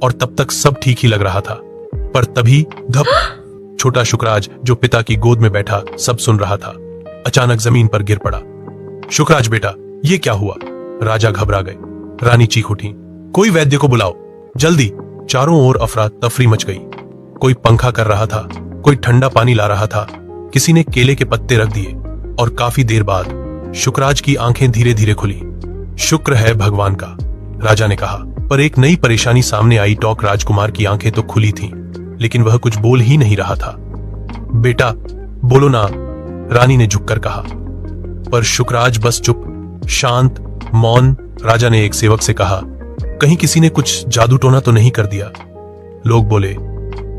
[SPEAKER 1] और तब तक सब ठीक ही लग रहा था, पर तभी धप, छोटा शुक्राज जो पिता की गोद में बैठा सब सुन रहा था, अचानक जमीन पर गिर पड़ा। शुक्राज बेटा, ये क्या हुआ? राजा घबरा गए। रानी चीख उठी, कोई वैद्य को बुलाओ, जल्दी। चारों ओर अफरा तफरी मच गई। कोई पंखा कर रहा था, कोई ठंडा पानी ला रहा था, किसी ने केले के पत्ते रख दिए, और काफी देर बाद शुक्राज की आंखें धीरे धीरे खुली। शुक्र है भगवान का, राजा ने कहा। पर एक नई परेशानी सामने आई। टॉक राजकुमार की आंखें तो खुली थीं, लेकिन वह कुछ बोल ही नहीं रहा था। बेटा बोलो ना, रानी ने झुककर कहा। पर शुक्राज बस चुप, शांत, मौन। राजा ने एक सेवक से कहा, कहीं किसी ने कुछ जादू टोना तो नहीं कर दिया? लोग बोले,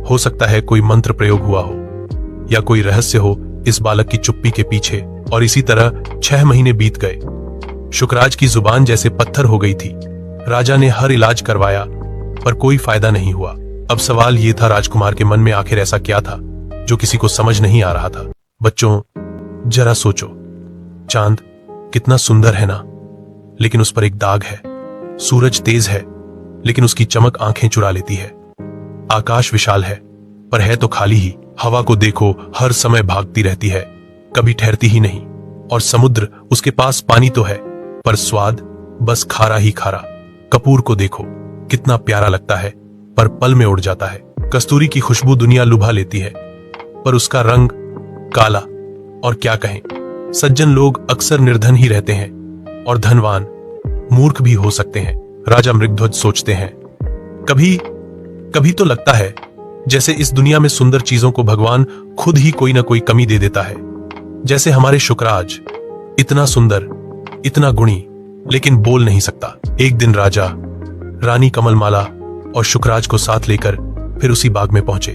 [SPEAKER 1] हो सकता है कोई मंत्र प्रयोग हुआ हो, या कोई रहस्य हो इस बालक की चुप्पी के पीछे। और इसी तरह 6 महीने बीत गए। शुक्राज की जुबान जैसे पत्थर हो गई थी। राजा ने हर इलाज करवाया, पर कोई फायदा नहीं हुआ। अब सवाल ये था, राजकुमार के मन में आखिर ऐसा क्या था जो किसी को समझ नहीं आ रहा था। बच्चों, जरा सोचो, चांद कितना सुंदर है ना, लेकिन उस पर एक दाग है। सूरज तेज है, लेकिन उसकी चमक आंखें चुरा लेती है। आकाश विशाल है, पर है तो खाली ही। हवा को देखो, हर समय भागती रहती है, कभी ठहरती ही नहीं। और समुद्र, उसके पास पानी तो है, पर स्वाद बस खारा ही खारा। कपूर को देखो, कितना प्यारा लगता है, पर पल में उड़ जाता है। कस्तूरी की खुशबू दुनिया लुभा लेती है, पर उसका रंग काला। और क्या कहें, सज्जन लोग अक्सर निर्धन ही रहते हैं, और धनवान मूर्ख भी हो सकते हैं। राजा मृगध्वज सोचते हैं, कभी कभी तो लगता है जैसे इस दुनिया में सुंदर चीजों को भगवान खुद ही कोई ना कोई कमी दे देता है। जैसे हमारे शुक्राज, इतना सुंदर, इतना गुणी, लेकिन बोल नहीं सकता। एक दिन राजा, रानी कमलमाला और शुक्राज को साथ लेकर फिर उसी बाग में पहुंचे,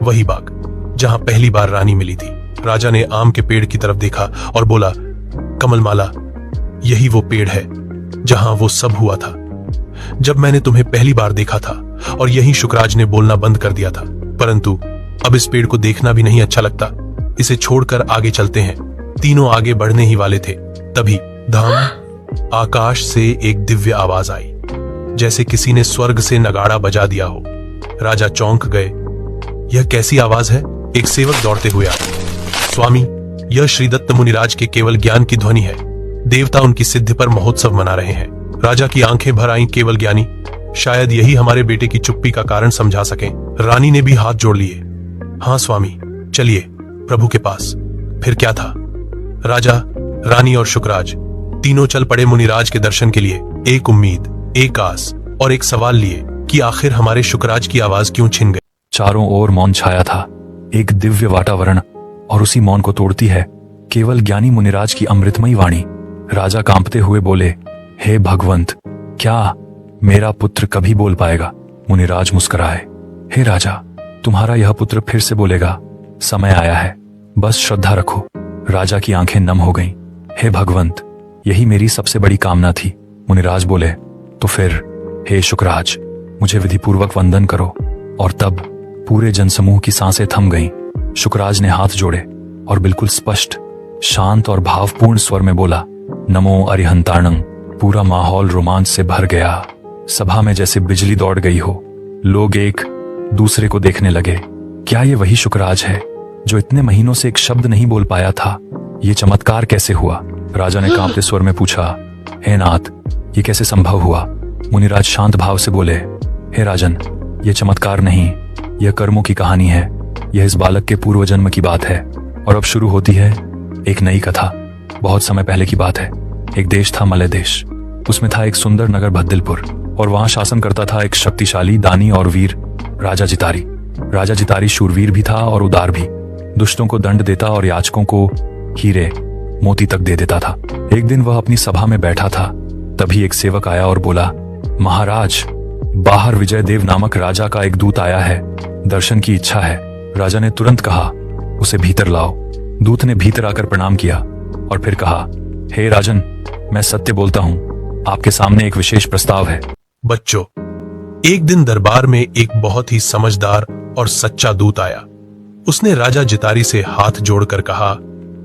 [SPEAKER 1] वही बाग जहां पहली बार रानी मिली थी। राजा ने आम के पेड़ की तरफ देखा और बोला, कमलमाला, यही वो पेड़ है जहां वो सब हुआ था जब मैंने तुम्हें पहली बार देखा था। और यही शुक्राज ने बोलना बंद कर दिया था। परंतु अब इस पेड़ को देखना भी नहीं अच्छा लगता, इसे छोड़कर आगे चलते हैं। तीनों आगे बढ़ने ही वाले थे, तभी धाम, आकाश से एक दिव्य आवाज आई, जैसे किसी ने स्वर्ग से नगाड़ा बजा दिया हो। राजा चौंक गए। यह कैसी आवाज है? एक सेवक दौड़ते हुए आया। स्वामी, यह श्रीदत्त मुनिराज के केवल ज्ञान की ध्वनि है। देवता उनकी सिद्धि पर महोत्सव मना रहे हैं। राजा की आंखें भर आईं। केवल ज्ञानी, शायद यही हमारे बेटे की चुप्पी का कारण समझा सकें। रानी ने भी हाथ जोड़ लिए। हाँ स्वामी, चलिए प्रभु के पास। फिर क्या था? राजा, रानी और शुक्राज तीनों चल पड़े मुनिराज के दर्शन के लिए। एक उम्मीद, एक आस और एक सवाल लिए कि आखिर हमारे शुक्राज की आवाज क्यों छिन गई।
[SPEAKER 3] चारों ओर मौन छाया था, एक दिव्य वातावरण, और उसी मौन को तोड़ती है केवल ज्ञानी मुनिराज की अमृतमयी वाणी। राजा कांपते हुए बोले, हे भगवंत, क्या मेरा पुत्र कभी बोल पाएगा? मुनिराज मुस्कुराए, हे राजा, तुम्हारा यह पुत्र फिर से बोलेगा। समय आया है, बस श्रद्धा रखो। राजा की आंखें नम हो गईं। हे भगवंत, यही मेरी सबसे बड़ी कामना थी। मुनिराज बोले, तो फिर हे शुक्राज, मुझे विधिपूर्वक वंदन करो। और तब पूरे जनसमूह की सांसें थम गईं। शुक्राज ने हाथ जोड़े और बिल्कुल स्पष्ट, शांत और भावपूर्ण स्वर में बोला, नमो अरिहंताणं। पूरा माहौल रोमांच से भर गया। सभा में जैसे बिजली दौड़ गई हो। लोग एक दूसरे को देखने लगे। क्या ये वही शुक्राज है जो इतने महीनों से एक शब्द नहीं बोल पाया था? ये चमत्कार कैसे हुआ? राजा ने कांपते स्वर में पूछा, हे नाथ, ये कैसे संभव हुआ? मुनिराज शांत भाव से बोले, हे राजन, ये चमत्कार नहीं, यह कर्मों की कहानी है। यह इस बालक के पूर्व जन्म की बात है, और अब शुरू होती है एक नई कथा। बहुत समय पहले की बात है। एक देश था मलय देश। उसमें था एक सुंदर नगर भद्दिलपुर और वहां शासन करता था एक शक्तिशाली, दानी और वीर राजा जितारी। राजा जितारी शूरवीर भी था और उदार भी। दुष्टों को दंड देता और याचकों को हीरे मोती तक दे देता था। एक दिन वह अपनी सभा में बैठा था, तभी एक सेवक आया और बोला, महाराज, बाहर विजयदेव नामक राजा का एक दूत आया है, दर्शन की इच्छा है। राजा ने तुरंत कहा, उसे भीतर लाओ। दूत ने भीतर आकर प्रणाम किया और फिर कहा, हे राजन, मैं सत्य बोलता हूँ, आपके सामने एक विशेष प्रस्ताव है।
[SPEAKER 1] बच्चों, एक दिन दरबार में एक बहुत ही समझदार और सच्चा दूत आया। उसने राजा जितारी से हाथ जोड़कर कहा,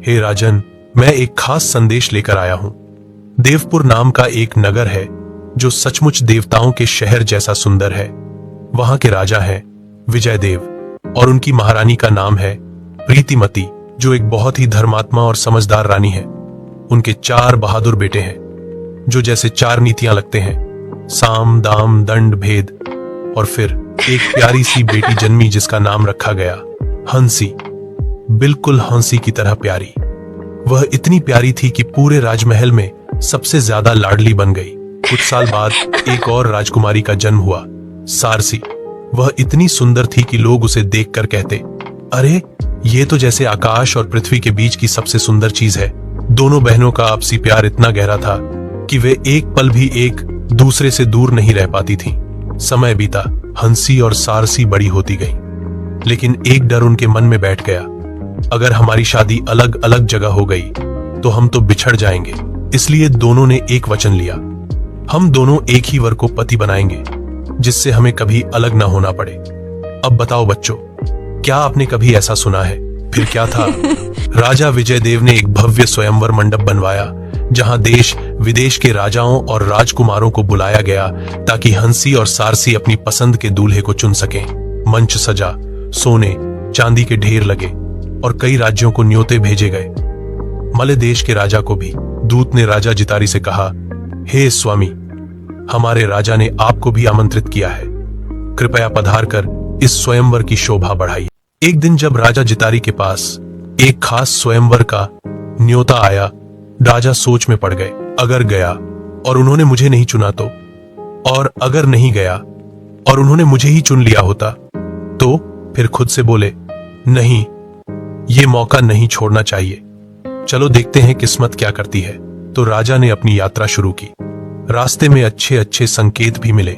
[SPEAKER 1] हे राजन, मैं एक खास संदेश लेकर आया हूं। देवपुर नाम का एक नगर है जो सचमुच देवताओं के शहर जैसा सुंदर है। वहां के राजा हैं विजयदेव और उनकी महारानी का नाम है प्रीतिमती, जो एक बहुत ही धर्मात्मा और समझदार रानी है। उनके 4 बहादुर बेटे हैं जो जैसे 4 नीतियां लगते हैं, साम दाम दंड भेद। और फिर एक प्यारी सी बेटी जन्मी जिसका नाम रखा गया हंसी, बिल्कुल हंसी की तरह प्यारी। वह इतनी प्यारी थी कि पूरे राजमहल में सबसे ज्यादा लाडली बन गई। कुछ साल बाद एक और राजकुमारी का जन्म हुआ, सारसी। वह इतनी सुंदर थी कि लोग उसे देखकर कहते, अरे ये तो जैसे आकाश और पृथ्वी के बीच की सबसे सुंदर चीज है। दोनों बहनों का आपसी प्यार इतना गहरा था कि वे एक पल भी एक दूसरे से दूर नहीं रह पाती थीं। समय बीता, हंसी और सारसी बड़ी होती गई, लेकिन एक डर उनके मन में बैठ गया, अगर हमारी शादी अलग अलग जगह हो गई तो हम तो बिछड़ जाएंगे। इसलिए दोनों ने एक वचन लिया, हम दोनों एक ही वर को पति बनाएंगे जिससे हमें कभी अलग ना होना पड़े। अब बताओ बच्चों, क्या आपने कभी ऐसा सुना है? फिर क्या था? राजा विजयदेव ने एक भव्य स्वयंवर मंडप बनवाया जहां देश विदेश के राजाओं और राजकुमारों को बुलाया गया ताकि हंसी और सारसी अपनी पसंद के दूल्हे को चुन सकें। मंच सजा, सोने चांदी के ढेर लगे और कई राज्यों को न्योते भेजे गए। मलय देश के राजा को भी दूत ने राजा जितारी से कहा, हे स्वामी, हमारे राजा ने आपको भी आमंत्रित किया है, कृपया पधार कर इस स्वयंवर की शोभा बढ़ाइए। एक दिन जब राजा जितारी के पास एक खास स्वयंवर का न्योता आया, राजा सोच में पड़ गए। अगर गया और उन्होंने मुझे नहीं चुना तो, और अगर नहीं गया और उन्होंने मुझे ही चुन लिया होता तो? फिर खुद से बोले, नहीं, ये मौका नहीं छोड़ना चाहिए। चलो देखते हैं किस्मत क्या करती है। तो राजा ने अपनी यात्रा शुरू की। रास्ते में अच्छे अच्छे संकेत भी मिले,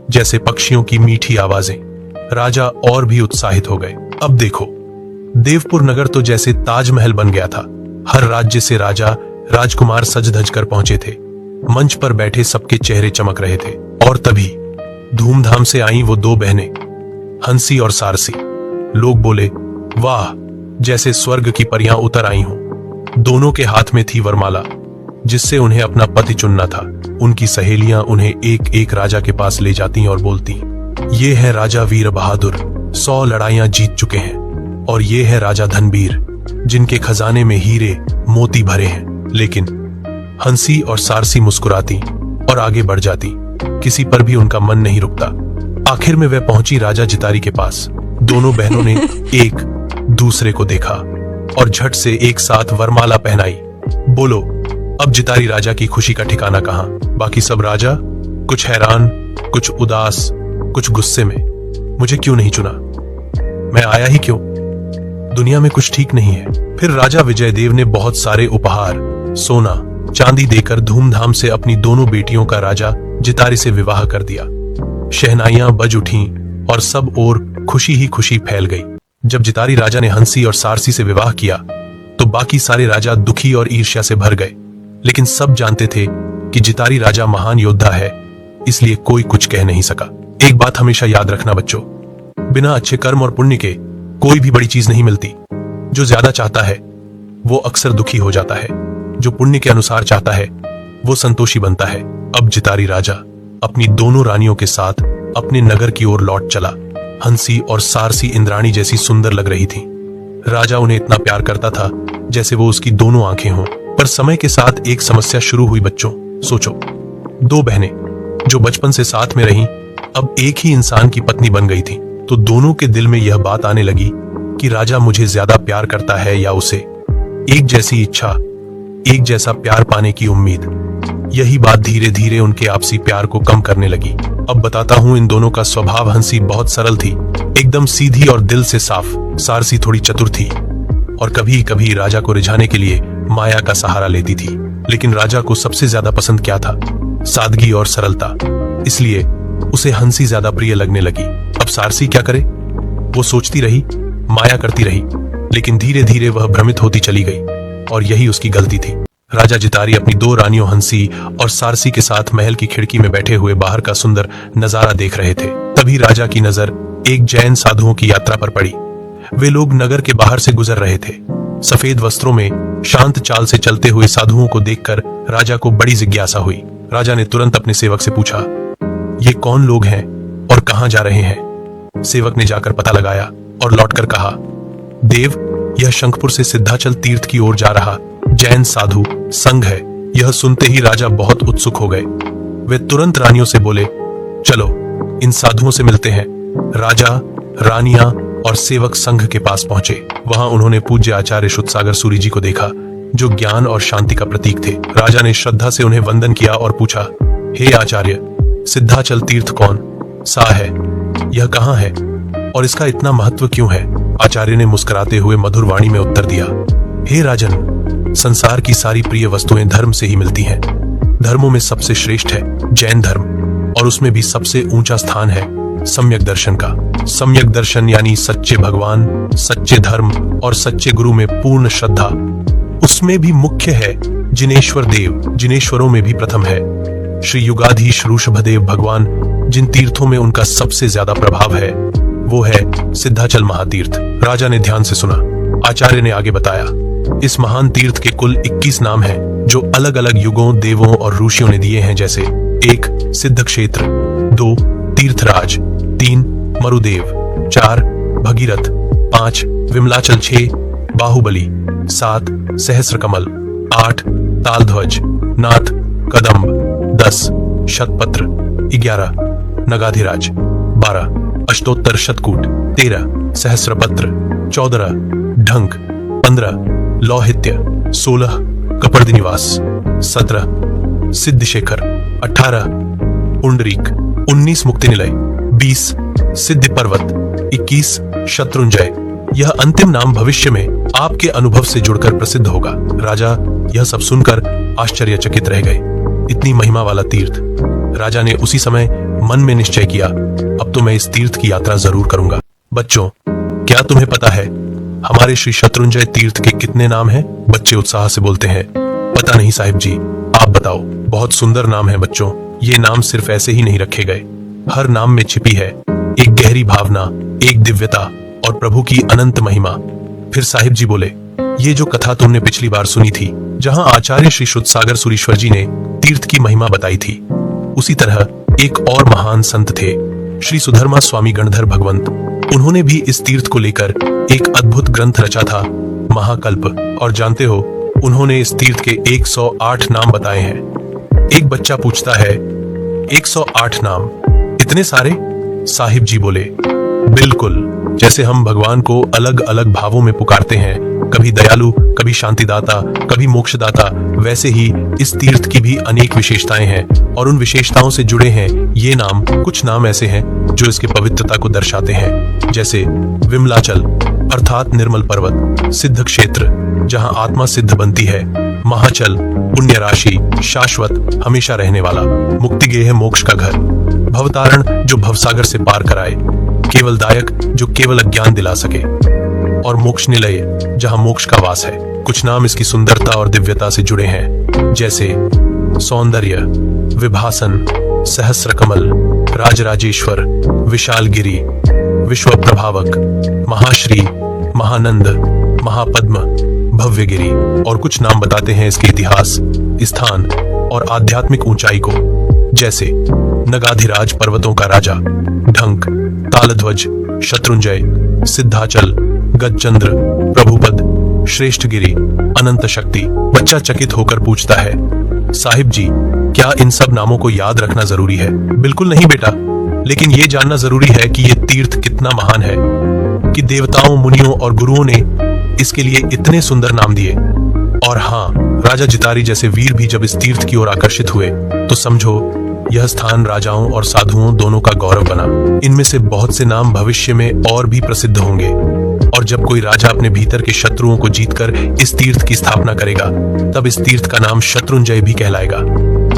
[SPEAKER 1] जैसे पक्षियों की मीठी आवाजें। राजा और भी उत्साहित हो गए। अब देखो, देवपुर नगर तो जैसे ताजमहल बन गया था। हर राज्य से राजा राजकुमार सज धज कर पहुंचे थे। मंच पर बैठे सबके चेहरे चमक रहे थे। और तभी धूमधाम से आई वो 2 बहनें, हंसी और सारसी। लोग बोले, वाह, जैसे स्वर्ग की परियां उतर आई हों। दोनों के हाथ में थी वरमाला जिससे उन्हें अपना पति चुनना था। उनकी सहेलियां उन्हें एक एक राजा के पास ले जाती और बोलती, ये है राजा वीर बहादुर, 100 लड़ाइयां जीत चुके हैं। और ये है राजा धनबीर, जिनके खजाने में हीरे मोती भरे हैं। लेकिन हंसी और सारसी मुस्कुराती और आगे बढ़ जाती, किसी पर भी उनका मन नहीं रुकता। आखिर में वह पहुंची राजा जितारी के पास। दोनों बहनों ने एक दूसरे को देखा और झट से एक साथ वरमाला पहनाई। बोलो, अब जितारी राजा की खुशी का ठिकाना कहां? बाकी सब राजा कुछ हैरान, कुछ उदास, कुछ गुस्से में। मुझे क्यों नहीं चुना? मैं आया ही क्यों? दुनिया में कुछ ठीक नहीं है। फिर राजा विजयदेव ने बहुत सारे उपहार, सोना चांदी देकर धूमधाम से अपनी दोनों बेटियों का राजा जितारी से विवाह कर दिया। शहनाइयां बज उठीं और सब ओर खुशी ही खुशी फैल गई। जब जितारी राजा ने हंसी और सारसी से विवाह किया तो बाकी सारे राजा दुखी और ईर्ष्या से भर गए। लेकिन सब जानते थे कि जितारी राजा महान योद्धा है, इसलिए कोई कुछ कह नहीं सका। एक बात हमेशा याद रखना बच्चों, बिना अच्छे कर्म और पुण्य के कोई भी बड़ी चीज नहीं मिलती। जो ज्यादा चाहता है वो अक्सर दुखी हो जाता है, जो पुण्य के अनुसार चाहता है वो संतोषी बनता है। अब जितारी राजा अपनी दोनों रानियों के साथ अपने नगर की ओर लौट चला। हंसी और सारसी इंद्राणी जैसी सुंदर लग रही थी। राजा उन्हें इतना प्यार करता था जैसे वो उसकी दोनों आंखें हों। पर समय के साथ एक समस्या शुरू हुई बच्चों। सोचो, 2 बहनें जो बचपन से साथ में रहीं, अब एक ही इंसान की पत्नी बन गई थी। तो दोनों के दिल में यह बात आने लगी कि राजा मुझे ज्यादा प्यार करता है या उसे। एक जैसी इच्छा, एक जैसा प्यार पाने की उम्मीद। यही बात धीरे धीरे उनके आपसी प्यार को कम करने लगी। अब बताता हूँ, इन दोनों का स्वभाव। हंसी बहुत सरल थी, एकदम सीधी और दिल से साफ। सारसी थोड़ी चतुर थी और कभी कभी राजा को रिझाने के लिए माया का सहारा लेती थी। लेकिन राजा को सबसे ज्यादा पसंद क्या था? सादगी और सरलता। इसलिए उसे हंसी ज्यादा प्रिय लगने लगी। अब सारसी क्या करे? वो सोचती रही, माया करती रही, लेकिन धीरे धीरे वह भ्रमित होती चली गई और यही उसकी गलती थी। राजा जितारी अपनी 2 रानियों हंसी और सारसी के साथ महल की खिड़की में बैठे हुए बाहर का सुंदर नजारा देख रहे थे। तभी राजा की नजर एक जैन साधुओं की यात्रा पर पड़ी। वे लोग नगर के बाहर से गुजर रहे थे। सफेद वस्त्रों में शांत चाल से चलते हुए साधुओं को देखकर राजा को बड़ी जिज्ञासा हुई। राजा ने तुरंत अपने सेवक से पूछा, ये कौन लोग हैं और कहां जा रहे हैं? सेवक ने जाकर पता लगाया और लौटकर कहा, देव, यह शंखपुर से सिद्धाचल तीर्थ की ओर जा रहा जैन साधु संघ है। यह सुनते ही राजा बहुत उत्सुक हो गए। वे तुरंत रानियों से बोले, चलो इन साधुओं से मिलते हैं। राजा, रानियां और सेवक संघ के पास पहुंचे। वहां उन्होंने पूज्य आचार्य शुद्धसागर सूरी जी को देखा, जो ज्ञान और शांति का प्रतीक थे। राजा ने श्रद्धा से उन्हें वंदन किया और पूछा, हे आचार्य, सिद्धाचल तीर्थ कौन सा है? यह कहां है और इसका इतना महत्व क्यों है? आचार्य ने मुस्कुराते हुए मधुर वाणी में उत्तर दिया, हे राजन, संसार की सारी प्रिय वस्तुएं धर्म से ही मिलती हैं। धर्मों में सबसे श्रेष्ठ है जैन धर्म और उसमें भी सबसे ऊंचा स्थान है सम्यक दर्शन का। सम्यक दर्शन यानी सच्चे भगवान, सच्चे धर्म और सच्चे गुरु में पूर्ण श्रद्धा। उसमें भी मुख्य है जिनेश्वर देव, जिनेश्वरों में भी प्रथम है श्री युगाधीश ऋषभदेव भगवान। जिन तीर्थों में उनका सबसे ज्यादा प्रभाव है वो है सिद्धाचल महातीर्थ। राजा ने ध्यान से सुना। आचार्य ने आगे बताया, इस महान तीर्थ के कुल 21 नाम हैं, जो अलग अलग युगों, देवों और ऋषियों ने दिए हैं, जैसे 1 सिद्ध क्षेत्र, 2 तीर्थराज, 3 मरुदेव, 4 भगीरथ, 5 विमलाचल, 6 बाहुबली, 7 सहस्रकमल, 8 तालध्वज, नाथ कदम्ब, 10 शतपत्र, 11 नगाधिराज, 12 अष्टोत्तर शतकूट, 13 सहस्रपत्र, 14 ढंक, 15 लौहित्य, 16 कपर्दी निवास, 17 सिद्धशेखर, 18 पुंडरीक, 19 मुक्ति निलय, 20 सिद्धि पर्वत, 21 शत्रुंजय। यह अंतिम नाम भविष्य में आपके अनुभव से जुड़कर प्रसिद्ध होगा। राजा यह सब सुनकर आश्चर्यचकित रह गए। इतनी महिमा वाला तीर्थ। राजा ने उसी समय मन में निश्चय किया, अब तो मैं इस तीर्थ की यात्रा जरूर करूंगा। बच्चों, क्या तुम्हें पता है हमारे श्री शत्रुंजय तीर्थ के कितने नाम हैं? बच्चे उत्साह से बोलते हैं, पता नहीं साहिब जी, आप बताओ। बहुत सुंदर नाम है बच्चों। ये नाम सिर्फ ऐसे ही नहीं रखे गए। हर नाम में छिपी है एक गहरी भावना, एक दिव्यता और प्रभु की अनंत महिमा। फिर साहिब जी बोले, ये जो कथा तुमने पिछली बार सुनी थी, जहां आचार्य श्री शुद्धसागर सूरीश्वर जी ने तीर्थ की महिमा बताई थी, उसी तरह एक और महान संत थे, श्री सुधर्मा स्वामी गणधर भगवंत। उन्होंने भी इस तीर्थ को लेकर एक अद्भुत ग्रंथ रचा था, महाकल्प। और जानते हो, उन्होंने इस तीर्थ के 108 नाम बताए हैं। एक बच्चा पूछता है, 108 नाम, इतने सारे? साहिब जी बोले, बिल्कुल। जैसे हम भगवान को अलग अलग भावों में पुकारते हैं, कभी दयालु, कभी शांतिदाता, कभी मोक्षदाता, वैसे ही इस तीर्थ की भी अनेक विशेषताएं हैं और उन विशेषताओं से जुड़े हैं ये नाम। कुछ नाम ऐसे हैं जो इसके पवित्रता को दर्शाते हैं, जैसे विमलाचल अर्थात निर्मल पर्वत, सिद्ध क्षेत्र जहां आत्मा सिद्ध बनती है, महाचल पुण्य राशि, शाश्वत हमेशा रहने वाला, मुक्तिगेह मोक्ष का घर, भवतारण जो भवसागर से पार कराए, केवलदायक जो केवल अज्ञान दिला सके, और मोक्ष निलय जहां मोक्ष का वास है। कुछ नाम इसकी सुंदरता और दिव्यता से जुड़े हैं, जैसे सौंदर्य, विभासन, सहस्रकमल, राजराजेश्वर, विशालगिरी, विश्व प्रभावक, महाश्री, महानंद, महापद्म, भव्यगिरी। और कुछ नाम बताते हैं इसके इतिहास, स्थान और आध्यात्मिक ऊंचाई को, जैसे नगाधिराज पर्वतों का राजा, ढंक, तालध्वज, शत्रुंजय, सिद्धाचल, गजचंद्र, प्रभुपद, श्रेष्ठगिरी, अनंत शक्ति। बच्चा चकित होकर पूछता है, साहिब जी, क्या इन सब नामों को याद रखना जरूरी है? बिल्कुल नहीं बेटा, लेकिन ये जानना जरूरी है कि ये तीर्थ कितना महान है कि देवताओं, मुनियों और गुरुओं ने इसके लिए इतने सुंदर नाम दिए। और हाँ, राजा जितारी जैसे वीर भी जब इस तीर्थ की ओर आकर्षित हुए तो समझो यह स्थान राजाओं और साधुओं दोनों का गौरव बना। इनमें से बहुत से नाम भविष्य में और भी प्रसिद्ध होंगे और जब कोई राजा अपने भीतर के शत्रुओं को जीतकर इस तीर्थ की स्थापना करेगा तब इस तीर्थ का नाम शत्रुंजय भी कहलाएगा।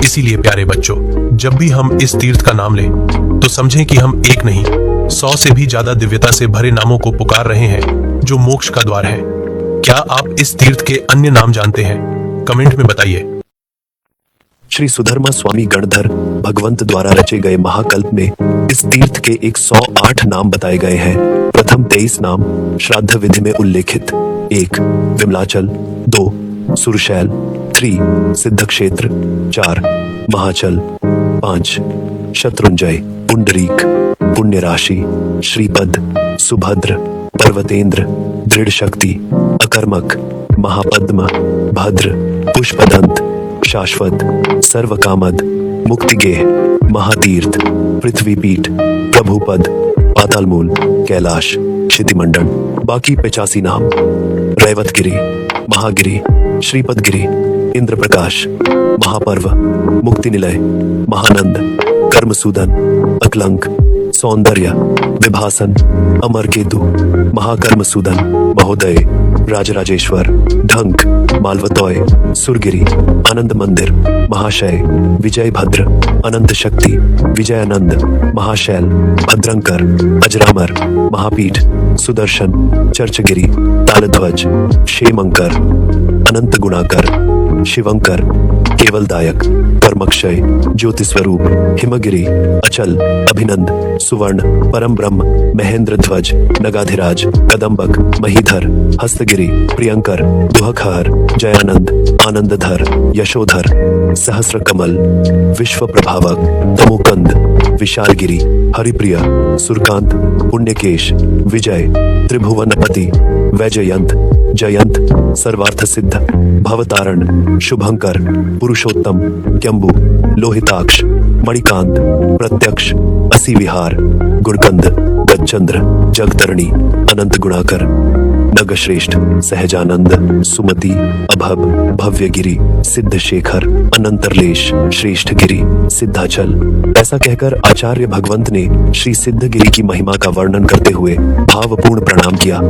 [SPEAKER 1] इसीलिए प्यारे बच्चों, जब भी हम इस तीर्थ का नाम लें तो समझें कि हम एक नहीं 100 से भी ज्यादा दिव्यता से भरे नामों को पुकार रहे हैं जो मोक्ष का द्वार है। क्या आप इस तीर्थ के अन्य नाम जानते हैं? कमेंट में बताइए।
[SPEAKER 4] श्री सुधर्मा स्वामी गणधर भगवंत द्वारा रचे गए महाकल्प में इस तीर्थ के 108 नाम बताए गए हैं। प्रथम 23 नाम श्राद्ध विधि में उल्लेखित। 1 विमलाचल, 2 सुरशैल, 3 सिद्ध क्षेत्र, 4 महाचल, 5 शत्रुंजय, पुंडरीक, पुण्य राशि, श्रीपद, सुभद्र, पर्वतेंद्र, दृढ़ शक्ति, अकर्मक, महापद्म, भद्र, पुष्पदंत, शाश्वत, सर्वकामद, मुक्तिगेह, महातीर्थ, पृथ्वीपीठ, प्रभुपद, पातालमूल, कैलाश, क्षितिमंडन। बाकी 85 नाम रैवतगिरी, महागिरी, श्रीपदगिरी, इंद्रप्रकाश, महापर्व, मुक्तिनिलय, महानंद, कर्मसूदन, अकलंक, सौंदर्य, विभासन, अमरकेतु, महाकर्मसूदन, महोदय, राजराजेश्वर, ढंक, मालवतोय, सुरगिरी, आनंद मंदिर, महाशय, विजय भद्र, अनंत शक्ति, विजयानंद, महाशैल, भद्रंकर, अजरामर, महापीठ, सुदर्शन, चर्चगिरी, तालध्वज, क्षेमंकर, अनंत गुणाकर, शिवंकर, केवलदायक, कर्मक्षय, ज्योतिस्वरूप, हिमगिरी, अचल, अभिनंद, सुवर्ण, परम ब्रह्म, महेंद्र ध्वज, नगाधिराज, कदम्बक, महीधर, हस्तगिरी, प्रियंकर, दुहखहर, जयानंद, आनंदधर, यशोधर, सहस्र कमल, विश्व प्रभावक, तमोकंद, विशालगिरी, हरिप्रिय, सुरकांत, पुण्यकेश, विजय, त्रिभुवनपति, वैजयंत, जयंत, सर्वार्थ सिद्ध, भवतारण, शुभंकर, पुरुषोत्तम, क्यंबु, लोहिताक्ष, मणिकांत, प्रत्यक्ष, असी विहार, गुणकंद, गजचंद्र, जगतरणी, अनंत गुणाकर, नगश्रेष्ठ, सहजानंद, सुमति, अभव, भव्यगिरी, सिद्धशेखर, अनंतरलेश, श्रेष्ठगिरी, सिद्धाचल। ऐसा कहकर आचार्य भगवंत ने श्री सिद्धगिरी की महिमा का वर्णन करते हुए भावपूर्ण प्रणाम किया।